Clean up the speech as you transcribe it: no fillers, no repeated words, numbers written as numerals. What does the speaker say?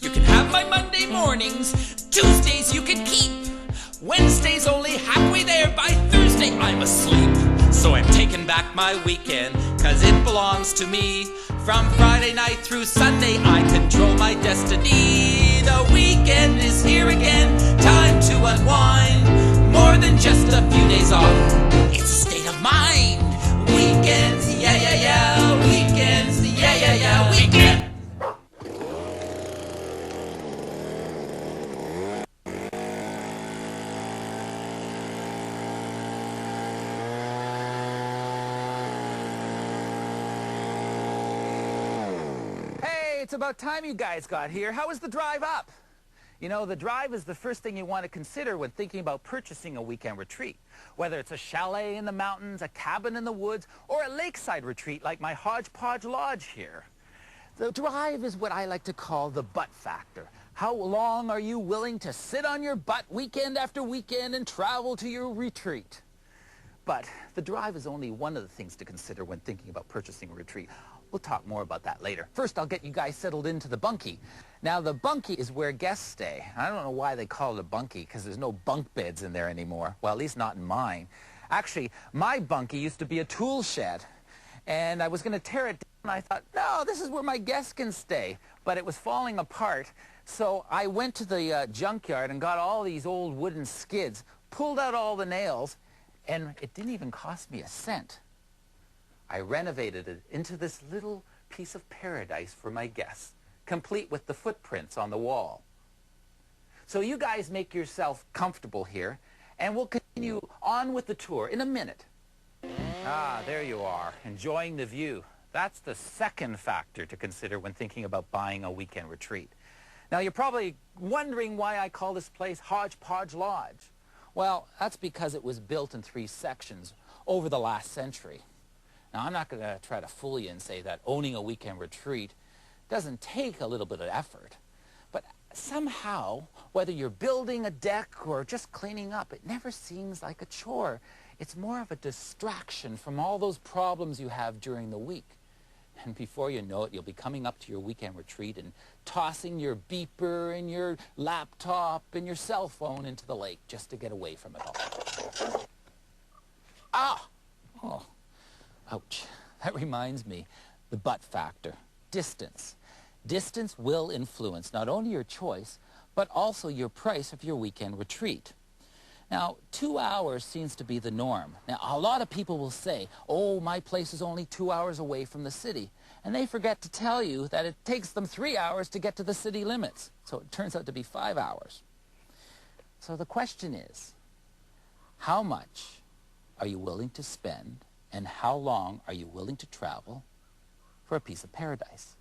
You can have my Monday mornings, Tuesdays you can keep. Wednesday's only halfway there, by Thursday I'm asleep. So I'm taking back my weekend, cause it belongs to me. From Friday night through Sunday I control my destiny. The weekend is here again, time to unwind. More than just a few days off, it's a state of mind. Weekends, yeah, yeah, yeah. Weekends, yeah, yeah, yeah. Weekend. It's about time you guys got here. How was the drive up? You know, the drive is the first thing you want to consider when thinking about purchasing a weekend retreat. Whether it's a chalet in the mountains, a cabin in the woods, or a lakeside retreat like my Hodgepodge Lodge here. The drive is what I like to call the butt factor. How long are you willing to sit on your butt weekend after weekend and travel to your retreat? But the drive is only one of the things to consider when thinking about purchasing a retreat. We'll talk more about that later. First, I'll get you guys settled into the bunkie. Now, the bunkie is where guests stay. I don't know why they call it a bunkie, because there's no bunk beds in there anymore. Well, at least not in mine. Actually, my bunkie used to be a tool shed, and I was going to tear it down. I thought, no, this is where my guests can stay. But it was falling apart, so I went to the junkyard and got all these old wooden skids, pulled out all the nails, and it didn't even cost me a cent. I renovated it into this little piece of paradise for my guests, complete with the footprints on the wall. So you guys make yourself comfortable here, and we'll continue on with the tour in a minute. Ah, there you are, enjoying the view. That's the second factor to consider when thinking about buying a weekend retreat. Now, you're probably wondering why I call this place Hodgepodge Lodge. Well, that's because it was built in 3 sections over the last century. Now, I'm not going to try to fool you and say that owning a weekend retreat doesn't take a little bit of effort. But somehow, whether you're building a deck or just cleaning up, it never seems like a chore. It's more of a distraction from all those problems you have during the week. And before you know it, you'll be coming up to your weekend retreat and tossing your beeper and your laptop and your cell phone into the lake just to get away from it all. Ah! Oh. Ouch. That reminds me, the butt factor. Distance. Distance will influence not only your choice, but also your price of your weekend retreat. Now, 2 hours seems to be the norm. Now, a lot of people will say, oh, my place is only 2 hours away from the city. And they forget to tell you that it takes them 3 hours to get to the city limits. So it turns out to be 5 hours. So the question is, how much are you willing to spend, and how long are you willing to travel for a piece of paradise?